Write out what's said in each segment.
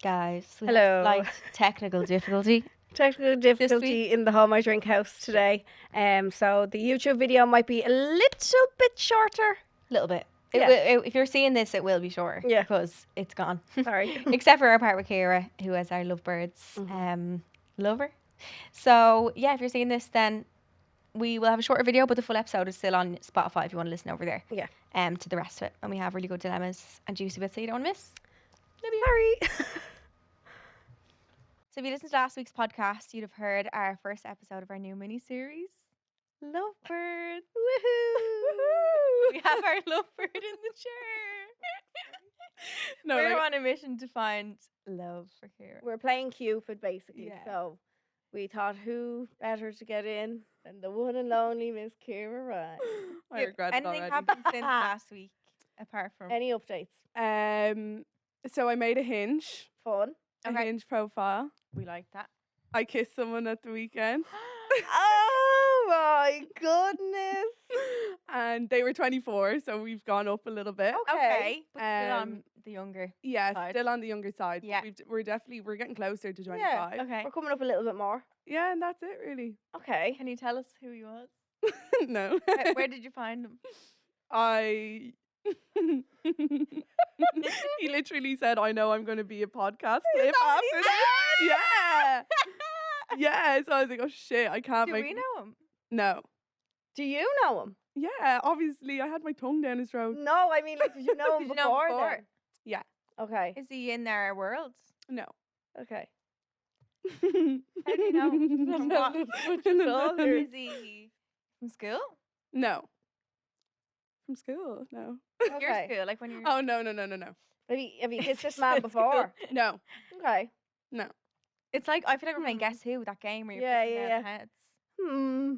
Guys, we Hello. have slight technical difficulty. Technical difficulty in the Home I Drink house today. So the YouTube video might be a little bit shorter. A little bit. Yeah. If you're seeing this, it will be short. Yeah. Because it's gone. Sorry. Except for our part with Ciara, who is our Lovebirds lover. So, yeah, if you're seeing this, then we will have a shorter video, but the full episode is still on Spotify if you want to listen over there. Yeah. To the rest of it. And we have really good dilemmas and juicy bits that you don't want to miss. Sorry. So if you listened to last week's podcast, you'd have heard our first episode of our new mini-series, Lovebird. Woohoo! We have our lovebird in the chair. We're on a mission to find love for Ciara. We're playing Cupid basically. Yeah. So we thought who better to get in than the one and only Miss Ciara Ryan. I regret it Anything already. happened since last week, apart from Any updates? So I made a Hinge, Fun. a Okay. Hinge profile. we like that. I kissed someone at the weekend, Oh my goodness. and they were 24, so we've gone up a little bit. Okay. But still on Um, the younger. Yeah, Side. still on the younger side. Yeah. We're getting closer to 25. Okay. We're coming up a little bit more. Yeah, and that's it really. Okay. Can you tell us who he was? No. Where did you find him? I. He literally said, "I know I'm going to be a podcast clip what after he this." Yeah. Yeah. So I was like, "Oh shit, I can't Do make." we know him? No. Do you know him? Yeah, obviously, I had my tongue down his throat. No, I mean, like, did you know him Did you know him before, before? then? Yeah. Okay. Is he in their world? No. Okay. How do you know him? From what? No. Is he from school? No. From school? No. Your Okay. school, like when you're. Oh, no. Have you kissed this man before? No. Okay. No. It's like I feel like we're playing Guess Who, that game where you're Yeah, picking yeah, out heads. Hmm.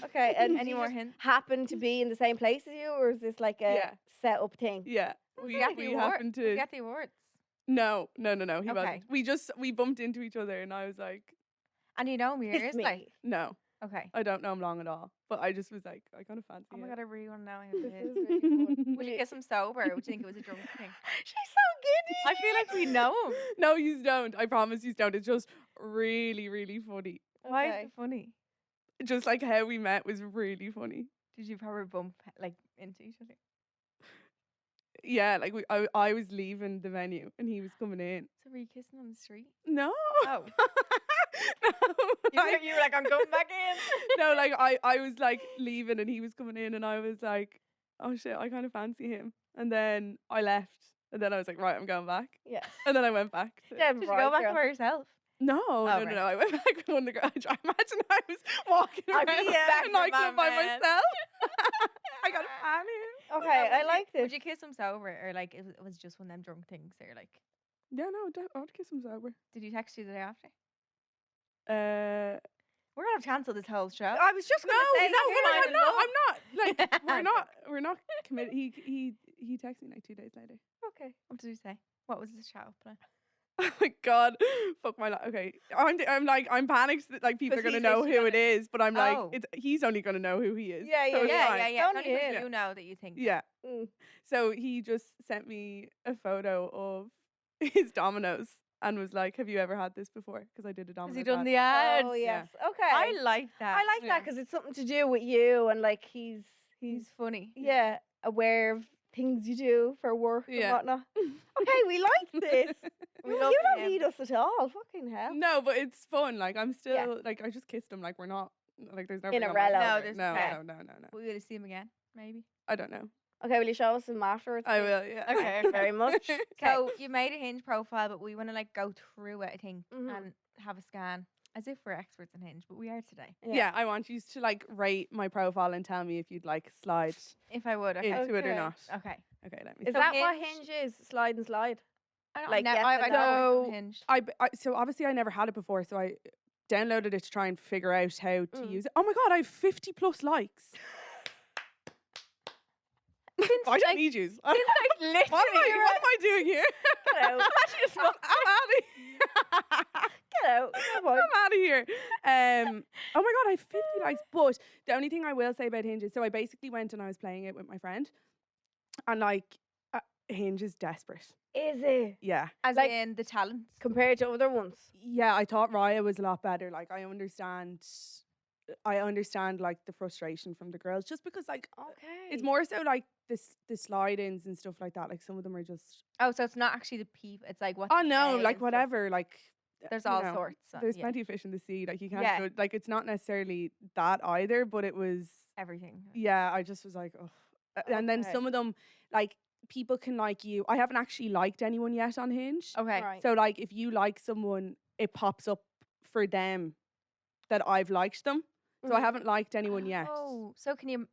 Okay. And Any he more just hints? happen to be in the same place as you, or is this like a Yeah. set up thing? Yeah. Did We you get the award? happened Did you to. get the awards? No. He Okay. wasn't. We bumped into each other, and I was like, And you know him Kiss years, me. like no, okay. I don't know him long at all. But I just was like, I kind of fancy Oh my it. god, I really want to know who This it is. is really fun. Would you kiss him sober, or would you think it was a drunk thing? She's so giddy. I feel like we know him. No, you don't. I promise you don't. It's just really, really funny. Why is Okay. it funny? Just like how we met was really funny. Did you probably bump like into each other? Yeah, like I was leaving the venue and he was coming in. So were you kissing on the street? No. Oh. No. You were like, I'm coming back in. No, like I was like leaving and he was coming in and I was like, oh shit, I kind of fancy him. And then I left and then I was like, right, I'm going back. Yeah. And then I went back. Yeah, Did you right, go back girl. by yourself? No, right. no. I went back with one of the girls. I imagine I was walking I'd around be, back the with my nightclub by man. myself. I got a fan here. Okay, I like Would this. you kiss him sober, or like it was just one of them drunk things? Or like, Yeah, no, I would kiss him sober. did he text you the day after? Uh, We're gonna have to cancel this whole show. I was just no, gonna say no, that. I'm not. I'm not. Like, we're not committed. He texted me like 2 days later. Okay. What did he say? What was the shout plan? Oh my god, fuck my life. Okay, I'm panicked that like people are 'Cause gonna he's know literally who it is, but I'm like, Oh. he's only gonna know who he is. Yeah, so it's Yeah, fine. yeah, yeah. Don't It's only 'cause him. you know that you think. Yeah. Mm. So he just sent me a photo of his Dominoes and was like, "Have you ever had this before?" Because I did a Has Dominoes. he done ad. the ads? Oh yes. Okay. I like that. I like that because it's something to do with you and like he's He's funny. yeah aware of things you do for work Yeah. and whatnot. Okay, we like this. We you love don't him. need us at all. Fucking hell. No, but it's fun. Like I'm still Yeah. like I just kissed him. Like we're not like there's no In a ring on my relo. No, finger. there's no, no. no. Will we see him again? Maybe. I don't know. Okay, will you show us some afterwards? I please? will. Yeah. Okay, Thank you very much. Okay. So you made a Hinge profile, but we want to like go through it, I think, Mhm. and have a scan, as if we're experts in Hinge, but we are today. Yeah, I want you to like rate my profile and tell me if you'd like slide If I would, okay. into it or Okay. not. Okay. Okay, let me. Is So that what Hinge- Hinge is? Slide and slide. I don't Like, know. yes I and know no. from Hinge. So obviously I never had it before, so I downloaded it to try and figure out how to Mm. use it. Oh my god, I have 50 plus likes. Since, I don't like, need you. since, like, literally, What am I doing here? Get out. I'm out of Get out. Come on. I'm out of here. Oh my god, I have 50 likes. But the only thing I will say about Hinge is, so I basically went and I was playing it with my friend, and like Hinge is desperate. Is it? Yeah. As Like- in the talent. Compared to other ones? Yeah, I thought Raya was a lot better. Like I understand like the frustration from the girls just because like Okay. it's more so like the slide-ins and stuff like that. Like some of them are just Oh, so it's not actually the people. It's like what. oh they no, say like and stuff. whatever. Like There's you all know, sorts. There's yeah, plenty of fish in the sea. Like you can't Yeah. judge. Like it's not necessarily that either, but it was everything. yeah. I just was like, oh. And then Okay. some of them like people can like you. I haven't actually liked anyone yet on Hinge. Okay. Right. So like if you like someone, it pops up for them that I've liked them. So I Mhm. haven't liked anyone yet. Oh, so can you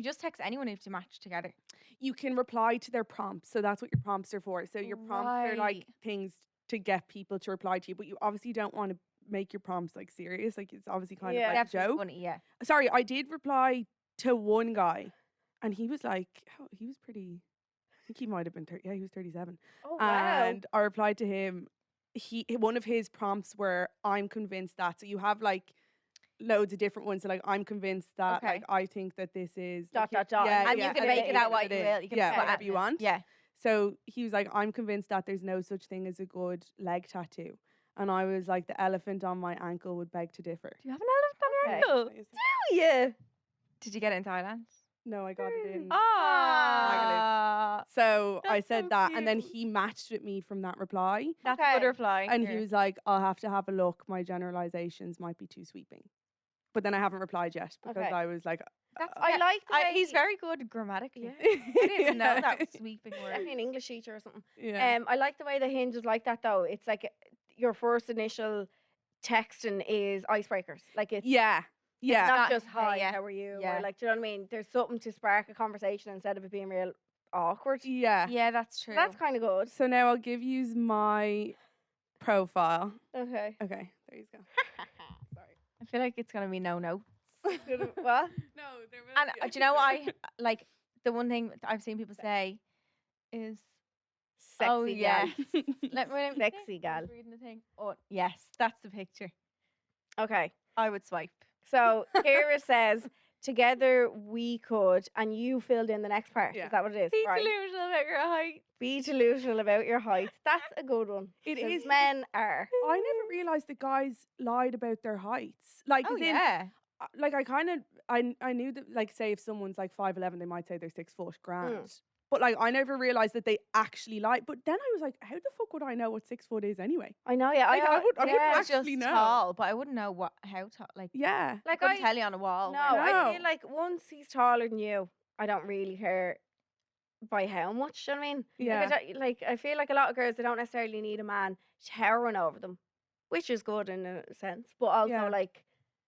just text anyone if you match together? You can reply to their prompts. So that's what your prompts are for. So your prompts are like Right. things to get people to reply to you, but you obviously don't want to make your prompts like serious. Like it's obviously kind Yeah. of like a Definitely joke. funny, yeah. Sorry, I did reply to one guy and he was like, oh, he was pretty, I think he might have been, he was 37. Oh, wow. And I replied to him, one of his prompts were, I'm convinced that. So you have like loads of different ones. So like, I'm convinced that, Okay. like, I think that this is Dot, like, dot, dot. Yeah, And yeah, you can and make then it out leave what you in. will. You can yeah, put whatever you it- want. Yeah. So he was like, I'm convinced that there's no such thing as a good leg tattoo. And I was like, the elephant on my ankle would beg to differ. Do you have an elephant on your Okay. ankle? Oh, yeah. Did you get it in Thailand? No, I got it in. Ah, So I That's said so that, and then cute. he matched with me from that reply. that's Okay. a good reply. And Here. he was like, I'll have to have a look. My generalizations might be too sweeping. But then I haven't replied yet because Okay. I was like, That's, I yeah, like the way he's very good grammatically. Yeah. I didn't even know Yeah. that was sweeping word. Definitely an English teacher or something. Yeah. I like the way the Hinge is like that though. It's like your first initial texting is icebreakers. Like it's Yeah. Yeah. not Not- just yeah, hi, yeah. how are you? Yeah. Or like, do you know what I mean? There's something to spark a conversation instead of it being real awkward. Yeah. Yeah, that's So true. that's kind of good. So now I'll give you my profile. Okay. Okay. There you go. Sorry. I feel like it's gonna be no. What? No, there will And do you know what I like? The one thing I've seen people say is, Sexy "Oh gal. yes, let me Sexy gal. Reading the thing. Oh yes, that's the picture. Okay. I would swipe. So Ciara says, together we could, and you filled in the next part. Yeah. Is that what it is? Be Right. delusional about your height. Be delusional about your height. That's a good one. It 'cause is. Men are. I never realized that guys lied about their heights. Like, Oh as in, yeah. like I kind of I knew that like say if someone's like 5'11", they might say they're 6 foot grand. But like I never realized that they actually lie. But then I was like, how the fuck would I know what 6 foot is anyway? I know, yeah. Like, I would yeah. It's just actually know. tall, but I wouldn't know how tall. Like, Yeah. Like I couldn't I tell you on a wall. No, where- I No. feel like once he's taller than you, I don't really care by how much. Do you know what I mean? Yeah. Like I feel like a lot of girls, they don't necessarily need a man towering over them, which is good in a sense. But also Yeah. like,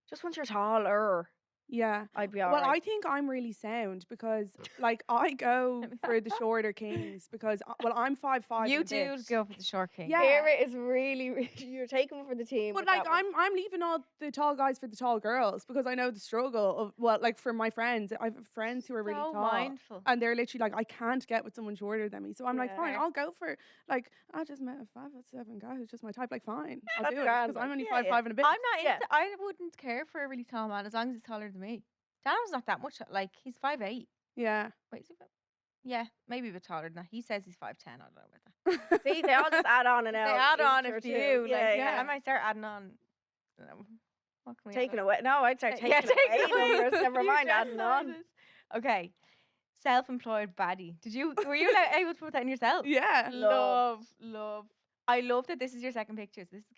just once you're taller, Yeah. I'd be Well, I alright. think I'm really sound because like I go Let me- for the shorter kings because I'm 5'5". you and a do bit. go for the short king. Yeah. Ciara is really you're taking for the team. But with like that one. I'm leaving all the tall guys for the tall girls because I know the struggle of like for my friends. I have friends who are really So tall. mindful. And they're literally like, I can't get with someone shorter than me. So I'm like, fine, Yeah. I'll go for like I just met a 5'7" guy who's just my type. Like, fine, I'll That's do it grand, because I'm like, only yeah, 5'5" and a bit. I'm not. Yeah. Into, I wouldn't care for a really tall man as long as he's taller than me. Dan's not that much. Like he's 5'8". Yeah. Wait, is he yeah, maybe a bit taller than that. He says he's 5'10". I don't know about that. See, they all just add on and They out. add on inch or if two. you. Like, Yeah, yeah, yeah. I might start adding on. I don't know, what can we add Taking on? away. No, I'd start taking Yeah, away take away. numbers. Never You mind just adding on. started. Okay, self-employed baddie. Were you able to put that in yourself? Yeah. Love. I love that this is your second picture. So this is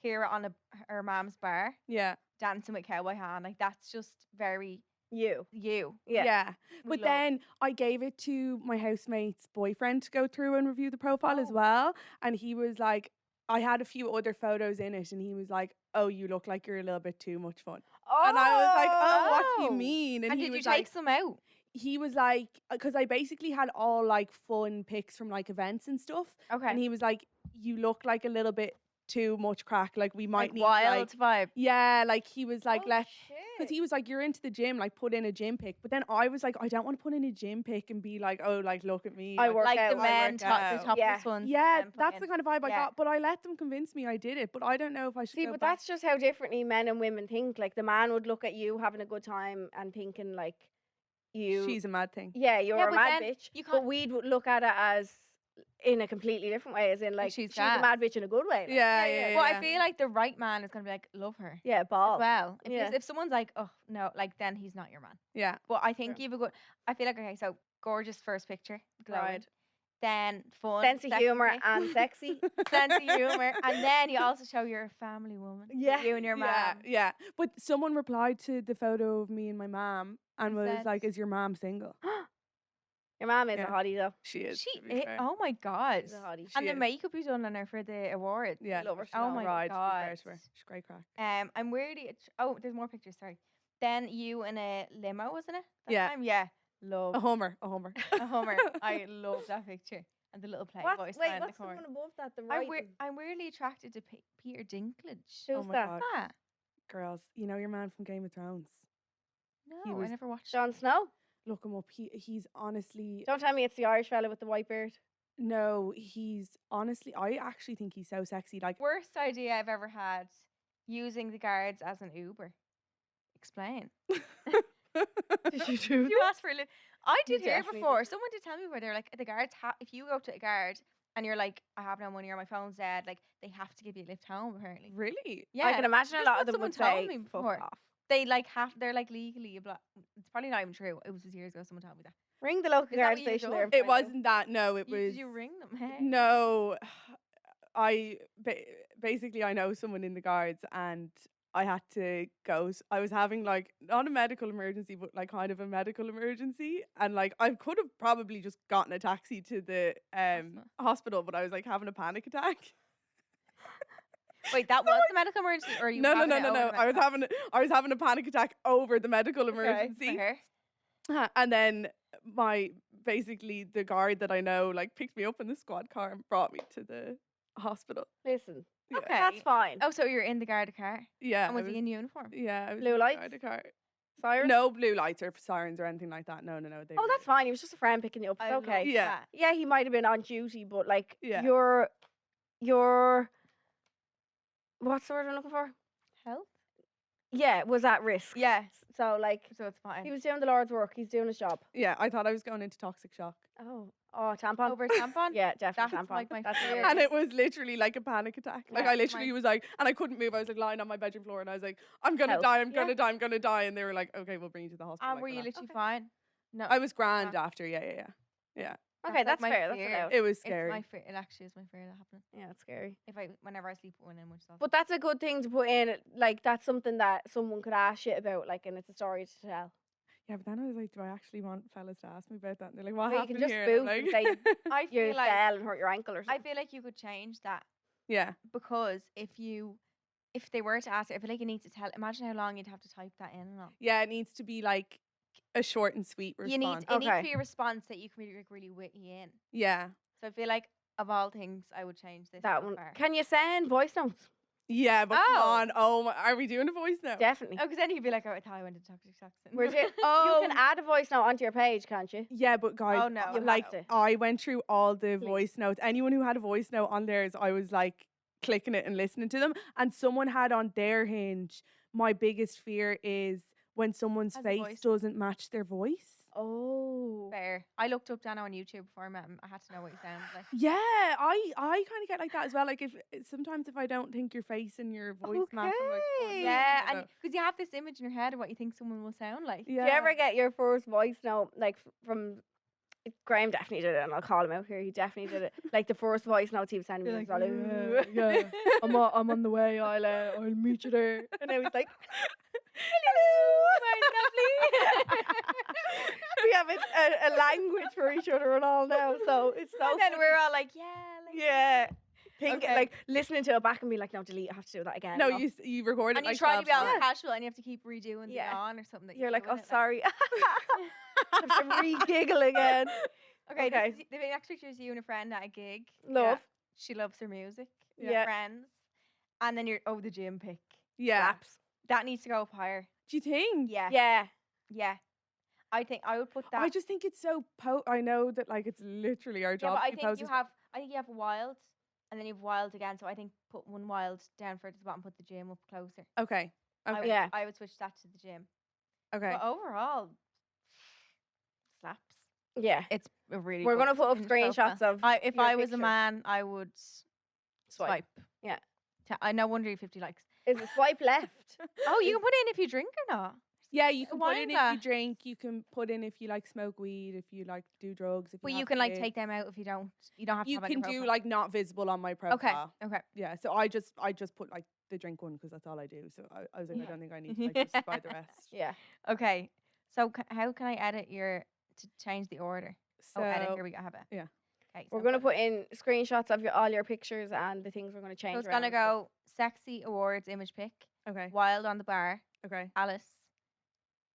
Ciara on her mom's bar Yeah. dancing with cowboy hand. Like that's just very You. you. Yeah. Yeah. We But love. then I gave it to my housemate's boyfriend to go through and review the profile as Oh. well. And he was like, I had a few other photos in it, and he was like, "Oh, you look like you're a little bit too much fun." And I was like, "Oh, what do you Oh. mean?" And he did you was take like, some out? he was like, because I basically had all like fun pics from like events and stuff, Okay. and he was like, "You look like a little bit too much crack. Like we might Like need wild like, vibe. yeah, like he was like, Oh, let's." shit. Because he was like, you're into the gym, like put in a gym pic. But then I was like, I don't want to put in a gym pic and be like, oh, like look at me. I like, work Like out, the I men, work the out. topless Yeah. ones. the Yeah, men put that's in. the kind of vibe I Yeah. got. But I let them convince me I did it. But I don't know if I should See, go but back. that's just how differently men and women think. Like the man would look at you having a good time and thinking like you. She's a mad thing. yeah, you're Yeah, a but mad then bitch. you But can't- we'd look at it as in a completely different way, as in like she's she's a gas. mad bitch in a good way. Like. Yeah. Well, I feel like the right man is gonna be like, love her Yeah, ball. as well. If, Yeah. if someone's like, oh no, like then he's not your man. Yeah. But I think you've a good. I feel like okay, so gorgeous first picture, glowing. Right. Then fun, Sense of second humor pic, and sexy. sense of humor, and then you also show you're a family woman. Yeah. You and your mom. Yeah. But someone replied to the photo of me and my mom and was said- like, "Is your mom single?" Your mom is Yeah. a hottie though. She is. She, to be fair. oh my god, She's a hottie. and She the is. makeup you done on her for the awards. Yeah, Love her. she's Oh a my ride, to be fair God. to her. She's great crack. I'm weirdly. Oh, there's more pictures. Sorry. Then you in a limo, wasn't it? That Yeah. time? Yeah. Love A Hummer. a Hummer. I love that picture and the little Playboy Wait, sign in the what's the corner. one above that? The right. I'm weirdly attracted to Peter Dinklage. Who's Oh my that? God. Ah, Girls, you know your man from Game of Thrones. no, was- I never watched. Jon Snow. Look him up. He's honestly Don't tell me it's the Irish fella with the white beard. no. He's honestly. I actually think he's so sexy. Like Worst idea I've ever had: using the guards as an Uber. Explain. Did you do? You asked for a little. I You did hear definitely before. Someone did tell me where they're like the guards. If you go to a guard and you're like, I have no money or my phone's dead, like they have to give you a lift home. Apparently. really. Yeah, I can imagine a that's lot what of them someone would told say, me "Fuck before." off." They like they're like legally it's probably not even true. It was just years ago someone told me that. Ring the local Is that guard what you station done? there. and It find out. wasn't that. No, it was. Did you ring them? Hey. No, basically I know someone in the guards and I had to go. I was having like not a medical emergency, but like kind of a medical emergency, and like I could have probably just gotten a taxi to the hospital, but I was like having a panic attack. Wait, that was the medical emergency, or you? No. having it over the I was medical- having a panic attack over the medical emergency. for her. And then basically the guard that I know like picked me up in the squad car and brought me to the hospital. Listen, Yeah. Okay. that's fine. Oh, so you're in the guard car, Yeah. and was I he in uniform? Yeah. I was Blue in the lights? guard car. Siren. No blue lights or sirens or anything like that. No. They Oh, were- that's fine. He was just a friend picking you up. It's I okay. love Yeah. that. Yeah, he might have been on duty, but like Yeah. your what's the word I'm looking for? Health. Yeah, was at risk. Yes. So like So it's fine. he was doing the Lord's work. He's doing his job. Yeah, I thought I was going into toxic shock. Oh, tampon. Over a tampon. Yeah, definitely That's tampon. like my That's favorite. weird. And it was literally like a panic attack. Like Yeah, I literally my- was like, and I couldn't move. I was like lying on my bedroom floor and I was like, I'm gonna Health. die, I'm Yeah. gonna die, I'm gonna die. And they were like, okay, we'll bring you to the hospital. And like were you that. literally Okay. fine? No. I was grand after. Yeah. Okay, that's my fair. That's fear. allowed. It was It's scary. my fear. It actually is my fear that happening. Yeah, it's scary. Whenever I sleep with women, which is But that's a good thing to put in. Like that's something that someone could ask shit about. Like, and it's a story to tell. Yeah, but then I was like, do I actually want fellas to ask me about that? And they're like, what Well, you happened can just here? boof And and I'm say I you feel like fell and hurt your ankle or I something. feel like you could change that yeah, because if they were to ask it, I feel like you need to tell. Imagine how long you'd have to type that in and all. yeah. It needs to be like a short and sweet response. It needs Okay. to be a response that you can really witty in. Yeah, So I feel like of all things, I would change this. That so one. far. Can you send voice notes? yeah. But come Oh. on, oh my, are we doing a voice now? Definitely. Oh, because then you'd be like, oh, I thought I went to toxic toxin. We're doing. Oh. You can add a voice note onto your page, can't you? Yeah, but guys, Oh, no. You like have to. I went through all the Please. voice notes. Anyone who had a voice note on theirs, I was like clicking it and listening to them. And someone had on their Hinge, my biggest fear is when someone's Has a face voice. doesn't match their voice. Oh. Fair. I looked up Dano on YouTube before I met him. I had to know what he sounded like. Yeah, I kind of get like that as well. Like if sometimes if I don't think your face and your voice match, I'm like, oh, Okay. no, Yeah, no, no. and because you have this image in your head of what you think someone will sound like. yeah. Do you ever get your first voice note like from Graham? Definitely did it, and I'll call him out here. He definitely did it. Like the first voice notes he was sending me. You're Was like, all yeah, I'm on the way. I'll meet you there. And I was like, we have a language for each other and all now, so it's so. And then funny. we're all like, yeah. Like, Yeah. Think Okay. like listening to it back and be like, no, delete. I have to do that again. No, you know? you record it. And you like try to 12 be all times. casual and you have to keep redoing Yeah. the on or something. That You're like, doing oh, it, sorry. I have to re-giggle again. Okay, Okay. the next picture is you and a friend at a gig. Love. She loves her music. Yeah. You're friends. And then you're, the gym pic. Yeah. Slaps. That needs to go up higher. Do you think? Yeah. Yeah. I think I would put that. I just think it's so I know that like it's literally our yeah, job but I to be think you posers. have wild and then you have wild again. So I think put one wild down for the bottom, put the gym up closer. Okay. Okay. Yeah. I would switch that to the gym. Okay. But overall, slaps. Yeah. It's a really. We're good gonna put up Hinge screenshots profile. of If your I was a pictures. man, I would swipe. Yeah. I no wonder you 50 likes. Is it swipe left? Oh, you can put in if you drink or not. Yeah, you A can put wine in if glass. you drink. You can put in if you like smoke weed, if you like do drugs. If But you you have can like kids. take them out if you don't. You don't have to You have it can on your do profile. like not visible on my profile. Okay. Yeah, so I just put like the drink one because that's all I do. So I was like, I don't think I need to like justify the rest. Yeah. Okay. So how can I edit to change the order? So Edit. Here we go. I have it. yeah. Okay. We're gonna put in screenshots of all your pictures and the things we're gonna change. So it's around gonna and stuff. go sexy awards image pic, Okay. wild on the bar, Okay. Alice,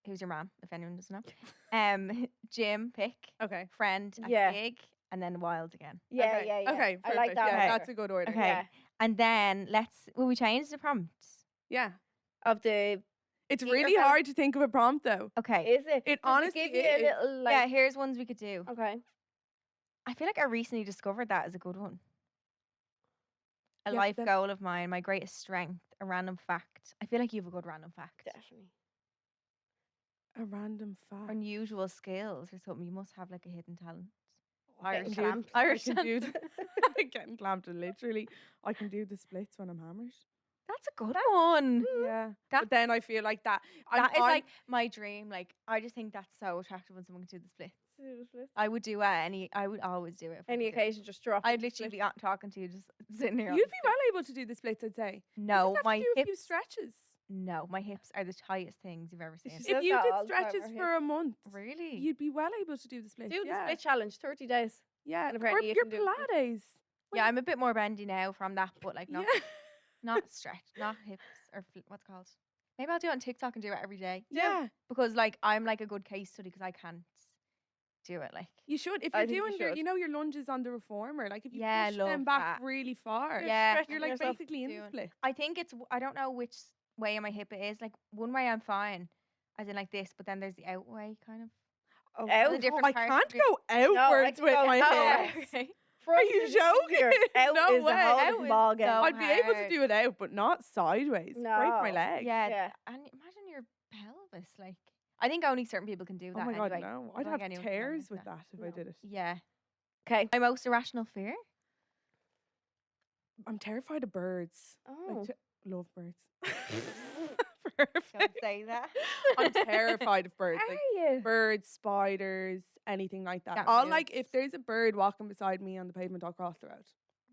who's your mom, if anyone doesn't know. Jim pic, Okay. friend at Yeah. gig, and then wild again. Yeah, Okay. yeah, yeah. Okay. I like perfect. that. Yeah, better. that's a good order. Okay. Yeah. And then will we change the prompt? Yeah. Of the It's Eat really yourself. hard to think of a prompt though. Okay. is it? It Does honestly give you is. a little like. Yeah, here's ones we could do. Okay. I feel like I recently discovered that as a good one. A Yeah, life then- goal of mine, my greatest strength, a random fact. I feel like you have a good random fact. Definitely. A random fact. Unusual skills or something. You must have like a hidden talent. Getting Irish clamped. Irish I can do talent. getting clamped literally. I can do the splits when I'm hammered. That's a good one. Yeah. That- But then I feel like that That is like my dream. Like I just think that's so attractive when someone can do the splits. I would do it I would always do it. if I Any could do it. occasion, just drop. I'd the literally split. be out talking to you, just sitting here. on you'd the be split. well able to do the splits, I'd say. You No, just have my to do a few hips. stretches. No, my hips are the tightest things you've ever seen. She If says you that did all the time, stretches her for a month, Really? you'd be well able to do the splits. Do the yeah. split challenge, 30 days. Yeah. and Or apparently you your can do it. Pilates. Yeah, I'm a bit more bendy now from that, but like not Yeah. not stretch, not hips or what's it called. Maybe I'll do it on TikTok and do it every day Yeah. because like I'm like a good case study because I can't do it. Like You should. If I you're think you doing your, should. you know, your lunges on the reformer, like if you Yeah, I push love them back that. really far, Yeah, stretching you're like yourself. basically in the doing- split. I think I don't know which way of my hip it is. Like one way I'm fine, as in like this, but then there's the out way kind of. Oh, Out? The different I parts can't of your- go outwards can with go my outwards. hips. Okay. Front you is easier. joking? Out No is way. a whole Out different is ball game. so I'd be able to hard. do it out, but not sideways. Break my No. leg. Yeah, Yeah. and imagine your pelvis. Like I think only certain people can do Oh that. my god, anyway. no! I I'd don't have think anyone can tears manage with that if I No. did it. Yeah. Okay. My most irrational fear. I'm terrified of birds. Oh. Like, love birds. Don't Perfect. say that. I'm terrified of birds. Like Are you? birds, spiders, anything like that. Can't I'll do like it. if there's a bird walking beside me on the pavement, I'll cross the road.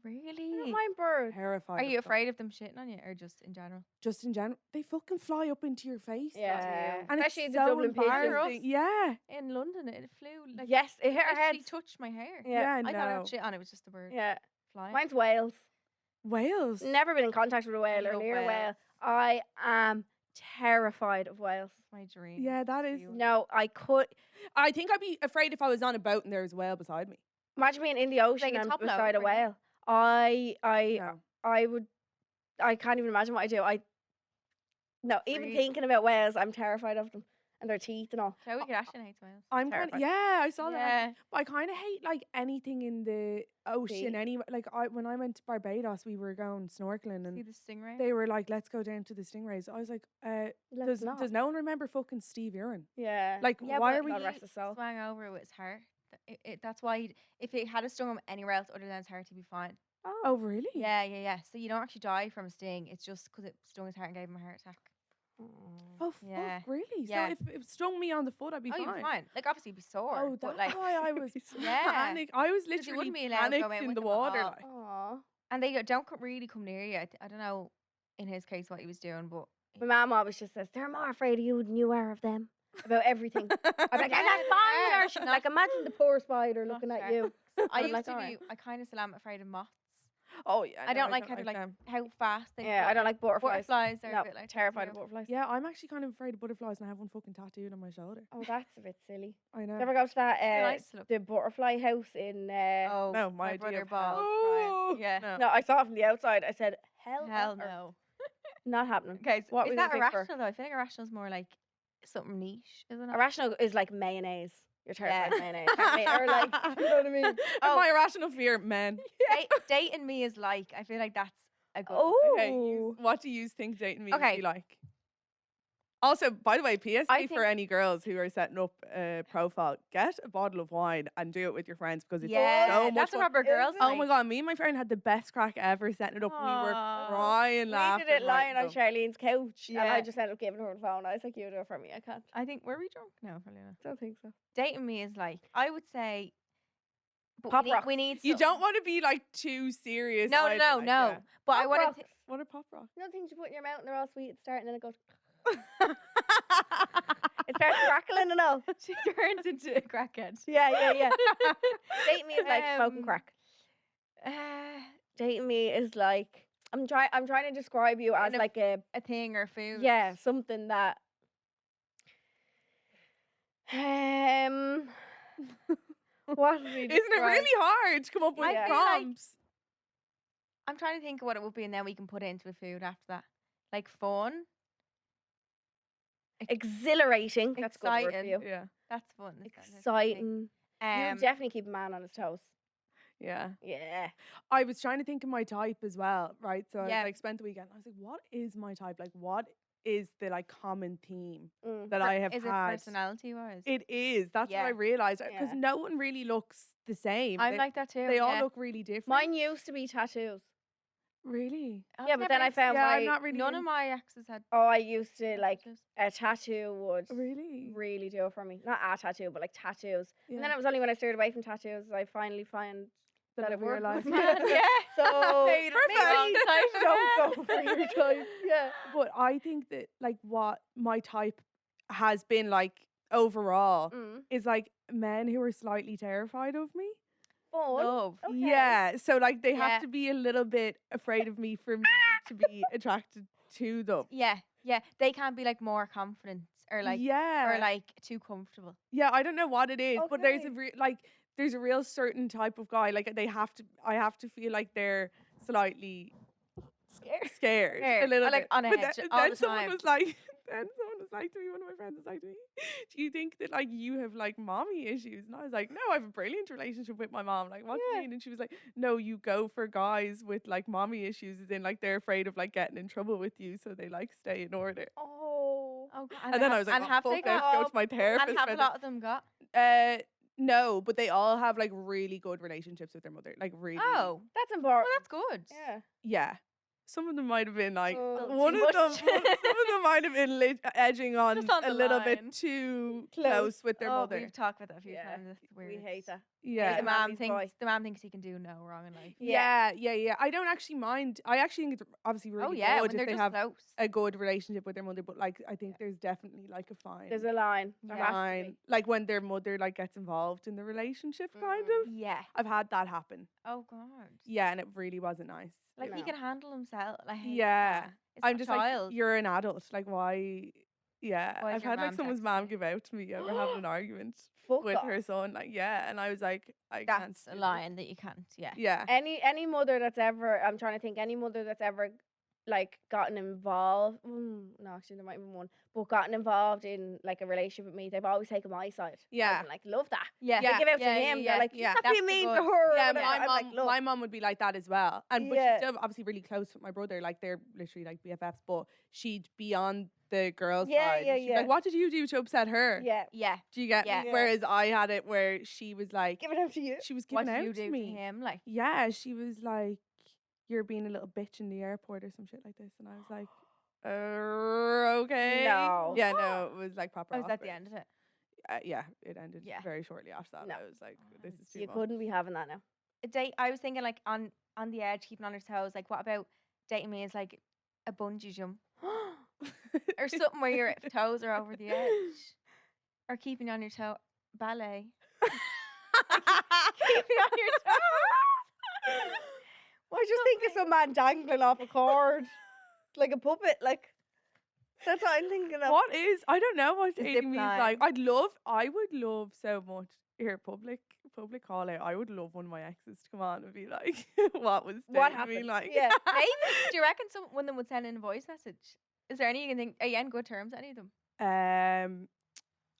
I don't Really? mind birds. Terrified. Are of you them. afraid of them shitting on you, or just in general? Just in general, they fucking fly up into your face. like. Yeah. And Especially it's the so Dublin pigeons. embarrassing. Yeah. In London, it flew like. Yes, it hit It our actually heads. touched my hair. Yeah. I thought it no. had shit on it. Was just the bird Yeah. flying. Mine's whales. Whales. Never been in contact with a whale or love near a whale. whales. I am terrified of whales. It's my dream. Yeah, that is. You- No, I could I think I'd be afraid if I was on a boat and there was a whale beside me. imagine being in the ocean Like a and top beside a load, right? whale. I No. I would. I can't even imagine what I do. Even Freeze. thinking about whales, I'm terrified of them and their teeth and all. Joey Kardashian hates whales. I'm kind of Terrified. yeah. I saw that. Yeah. But I kind of hate like anything in the ocean. Sea. Anyway, like when I went to Barbados, we were going snorkeling See and the stingray? they were like, "Let's go down to the stingrays." I was like, Let's not. does no one remember fucking Steve Irwin? Yeah. Like, yeah, why but are we- God rest his soul. swang over with his heart. That's why if it had a stung him anywhere else other than his heart, he'd be fine. Oh, really? Yeah. So you don't actually die from a sting. It's just because it stung his heart and gave him a heart attack. Oh, Yeah. fuck, really? Yeah. So if it stung me on the foot, I'd be Oh, fine. you'd be fine. Like obviously, you'd be sore. Oh, but that's like, why I was Yeah. panic. I was 'Cause you literally wouldn't be allowed to go panicked in in with the them at water. all. Like, Aw. and they don't really come near you. I don't know in his case what he was doing, but My mum always just says they're more afraid of you than you are of them about everything. I'm like, Yeah, "There's a they spider." are. She's Not- like, imagine the poor spider not looking at sure. you. I I'm used like, to "Alright." be. I kind of still am afraid of moths. oh yeah. I no, don't like how them. how fast they. Yeah, fly. I don't like butterflies. Butterflies are No, a bit like terrified of you. butterflies. Yeah, I'm actually kind of afraid of butterflies, and I have one fucking tattooed on my shoulder. Oh, that's a bit silly. I know. Did you ever go to that nice to look. the butterfly house in? Oh, No, my my brother idea of bawled hell. crying. Yeah. No. No, I saw it from the outside. I said, hell Hell on earth. no. Not happening. Okay, so What is we that gonna pick for? irrational though? I feel like irrational is more like something niche, isn't it? Irrational is like mayonnaise. You're terrified Yeah. of mayonnaise. Or like, you know what I mean? And Oh. my irrational fear, men. Dating me is like. I feel like that's a good. Oh. Okay, what do you think dating me would Okay. be like? Also, by the way, PSA I for think- any girls who are setting up a profile, get a bottle of wine and do it with your friends because it's Yeah, so much that's a fun. proper girls' Oh night. my god, me and my friend had the best crack ever setting it up. We were Aw. crying, We laughing. did it lying on right Charlene's couch, and Yeah. I just ended up giving her the phone. I was like, "You do it for me. I can't." I think, were we drunk? No, probably not. Don't think so. Dating me is like, I would say, but Pop we need, rocks. we need You something- don't want to be like too serious. No, either, no, like, no. yeah. But I Pop want rocks. to. What a pop rock. You know things you put in your mouth and they're all sweet at the start, and then it goes. It starts crackling and all. She turns into a crackhead. Yeah. Dating me is like smoking Um, crack. Uh, Dating me is like I'm trying to describe you as Kind of like a thing or food. something that what would we Isn't it describe? really hard to come up with I feel like- prompts? I'm trying to think of what it would be, and then we can put it into a food after that. Like fun. Exhilarating. That's a good word for Exciting. you. Yeah, That's fun. that's kind of thing. Exciting. You Um, definitely keep a man on his toes. yeah. Yeah. I was trying to think of my type as well, right? So Yeah. I like spent the weekend. I was like, what is my type? Like, what is the like common theme Mm. that I have is it had? personality wise? It is. That's what I Yeah. realized because Yeah. no one really looks the same. I'm they, like that too. they all yeah. look really different. Mine used to be tattoos. Really? I've Yeah, but never then I into- found Yeah, my I'm not really. none in- of my exes had. oh, I used to like tattoos. a tattoo would Really? really do it for me. Not a tattoo, but like tattoos. Yeah. And then it was only when I steered away from tattoos I finally find The that love it of your worked life. with man. yeah. So Made it maybe wrong type of don't go man. for your type. Yeah. But I think that like what my type has been like overall Mm. is like men who are slightly terrified of me. Fun. Love. Okay. Yeah. So like they Yeah. have to be a little bit afraid of me for me to be attracted to them. Yeah, yeah. They can't be like more confident or like yeah. or like too comfortable. Yeah, I don't know what it is, but there's a Okay. there's a real certain type of guy. Like I have to feel like they're slightly scared a Scared, little or, like, bit. on But edge then, all then the someone time. was like, then someone was like to me, one of my friends was like to me, do you think that like you have like mommy issues? And I was like, no, I have a brilliant relationship with my mom. Like, what do you mean? And she was like, no, you go for guys with like mommy issues, as in like they're afraid of like getting in trouble with you, so they like stay in order. Oh. Oh, God. And then I was like, and oh, have fuck, they I have to go got? to my therapist. And have a about lot of them got? that. No, but they all have like really good relationships with their mother. Like really. Oh, That's well, important. that's good. Yeah. Yeah. Some of them might have been like Oh, one too of them. much. Some of them might have been edging on Just on a the little line. bit too Close. close with their Oh, mother. we've talked about that a few Yeah. times. That's weird. We hate that. Yeah. The Mommy's mom thinks he can do no wrong in life. Yeah, I don't actually mind. I actually think it's obviously really Oh yeah, good when if they're they just have close. a good relationship with their mother. But like, I think there's definitely like a fine. There's a line. There Yeah. has to line, be. like when their mother like gets involved in the relationship, kind of. Yeah. I've had that happen. Oh God. Yeah, and it really wasn't nice. Like he No. can handle himself. Like I hate Yeah. that. It's I'm not just child. like, you're an adult. Like, why? Yeah, Why is I've your had like mom someone's texting mom you? give out to me. We're having an argument Fuck with off. her son. Like, yeah, and I was like, I can't. That's do a this. line that you can't. Yeah. Yeah. Any mother that's ever, I'm trying to think, any mother that's ever like gotten involved, no, actually there might have been one, but gotten involved in like a relationship with me, they've always taken my side. Yeah. I'm like, love that. Yeah. They give out yeah, to him. yeah, They're like, yeah. stop That's being the mean good- to her. or Yeah, whatever. I'm like, love. my mom would be like that as well, and but Yeah. she's still obviously really close with my brother. Like they're literally like BFFs, but she'd be on the girl's Yeah, side. yeah, She'd be yeah. Like, what did you do to upset her? Yeah. Yeah. Do you get? Yeah. Yeah. Whereas I had it where she was like, Give it out to you. she was What giving do you out do to to me. him? Like. Yeah, she was like, you're being a little bitch in the airport or some shit like this, and I was like, okay. No. Yeah, no, it was like proper. Oh, was that the awkward. end of it? Yeah, it ended Yeah. very shortly after that. No. I was like, this is too You much. couldn't be having that now. A date. I was thinking like on the edge, keeping on her toes. Like, what about dating me is like a bungee jump or something where your toes are over the edge, or keeping on your toe ballet. Keeping on your toes. I just think of some man dangling off a cord like a puppet. Like that's what I'm thinking of. What is? I don't know what The dating zip means. line. Like, I would love so much. Here, public call out. I would love one of my exes to come on and be like, "What was What dating me happened? like?" Yeah. Maybe. Do you reckon some one of them would send in a voice message? Is there any you can think? Are you in good terms? Any of them?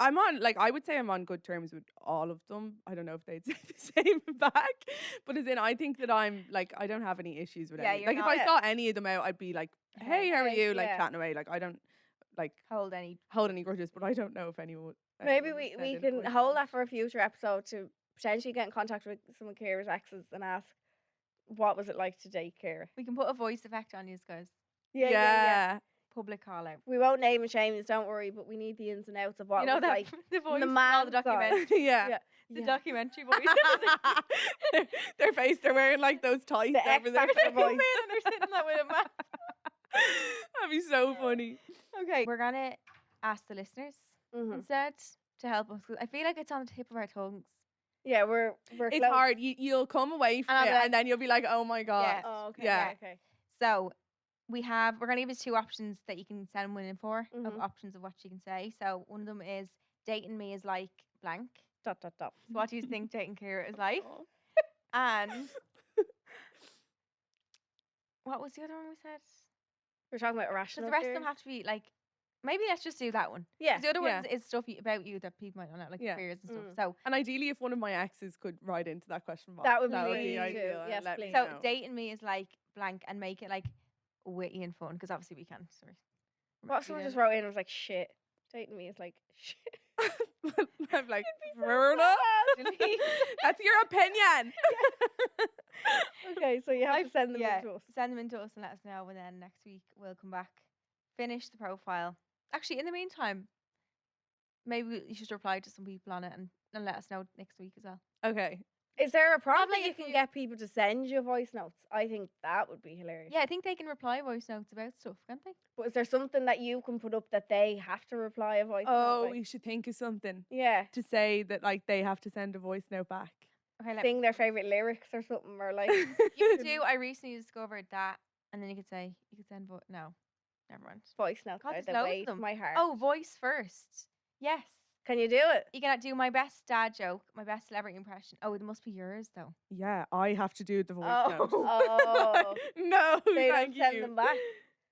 I'm on, like, I would say I'm on good terms with all of them. I don't know if they'd say the same back, but as in, I think that I'm like, I don't have any issues with Yeah, any. you're Like, if not- I saw any of them out, I'd be like, "Hey, how are Hey, you?" Like yeah. chatting away. Like, I don't. like Hold any. hold any grudges, but I don't know if anyone. Maybe anyone we, would we send in a can voice hold note. that for a future episode to potentially get in contact with some of Ciara's exes and ask what was it like to date Ciara. We can put a voice effect on you guys. Yeah. Public call out. We won't name and shame you, don't worry, but we need the ins and outs of what You know it was that like. the voice the from all the man's side. documentary. Yeah. The Yeah. documentary voice. Their face, they're wearing like those tights The over their X Factor face. voice. And they're sitting there with a mask. That'd be so funny. Okay, we're gonna ask the listeners Mhm. instead to help us. 'Cause I feel like it's on the tip of our tongues. Yeah, we're It's close. hard. You'll come away from I'll it, be like- and then you'll be like, "Oh my god." Yeah. Oh, okay. Yeah. Okay. So we're gonna give you 2 options that you can send one in for of Mhm. options of what you can say. So one of them is dating me is like blank. Dot dot dot. So what do you think dating Ciara is like? Oh. And what was the other one we said? We're talking about Because irrational. the rest of them fears. have to be like, maybe let's just do that one. 'Cause Yeah. the other Yeah. ones is stuff about you that people might not know, like Yeah. fears and stuff. Mm. So And ideally, if one of my exes could write into that question box, That would be ideal. too. and Yes, let me please. So know. dating me is like blank and make it like witty and fun because obviously we can't. Sorry. What if someone just wrote in and was like, shit. Dating me is like, shit. I'm like, fair enough. That's your opinion. Okay, so you have to send them yeah, in to us. send them in to us and let us know, and then next week we'll come back, finish the profile. Actually, in the meantime, maybe you should reply to some people on it and let us know next week as well. Okay. Is there a problem Probably that you if can you- get people to send you voice notes? I think that would be hilarious. Yeah, I think they can reply voice notes about stuff, can't they? But is there something that you can put up that they have to reply a voice note? Oh, like? we should think of something Yeah. to say that like they have to send a voice note back. Okay, let Sing their favorite lyrics or something, or like. you could do. I recently discovered that, and then you could say you could send no, never mind. Voice notes God, are there's the loads of way to them. my heart. Oh, voice first. Yes. Can you do it? You can do my best dad joke, my best celebrity impression. Oh, it must be yours though. Yeah, I have to do the voice Oh. note. Oh. No, They don't thank send you. them back.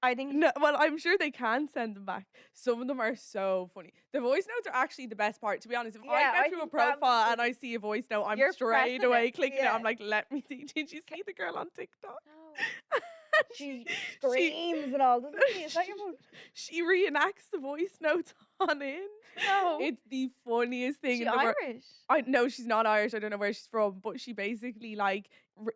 I think No, well, I'm sure they can send them back. Some of them are so funny. The voice notes are actually the best part. To be honest, if Yeah, I I get through a think that would be profile and good. I see a voice note, I'm You're straight pressing away it. clicking it. Yeah. I'm like, let me see. Did you see the girl on TikTok? no. She screams and all, doesn't she? Is that your phone? She reenacts the voice notes on in. No. It's the funniest thing She in the world. Irish. I know she's not Irish. I don't know where she's from, but she basically like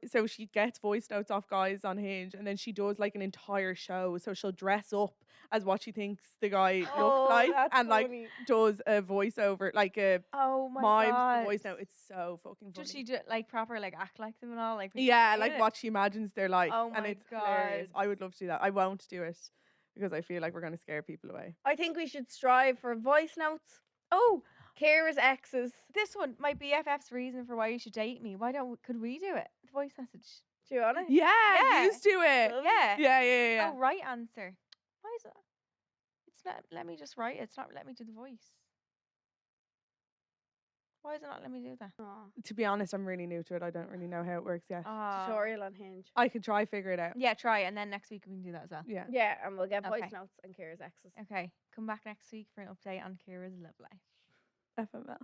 so she gets voice notes off guys on Hinge, and then she does like an entire show. So she'll dress up as what she thinks the guy Oh, looks like, that's and like funny. does a voiceover, like a Oh my mimes god. the voice note. It's so fucking funny. Does she do like proper like act like them and all like? when she's Yeah, saying like it? what she imagines they're like, Oh and my it's hilarious. God. I would love to do that. I won't do it because I feel like we're gonna scare people away. I think we should strive for voice notes. Oh, Ciara's exes. this one. My BFF's reason for why you should date me. Why don't could we do it? The voice message. Do you want it? Yeah, Yeah. used to it. Love Yeah. Yeah. Oh, right answer. Why is it? It's not. Let me just write it. It's not. Let me do the voice. Why is it not? Let me do that. Aw. To be honest, I'm really new to it. I don't really know how it works yet. Tutorial on Hinge. I could try figure it out. Yeah, try it, and then next week we can do that as well. Yeah. Yeah, and we'll get voice Okay. notes and Ciara's exes. Okay, come back next week for an update on Ciara's love life. FML.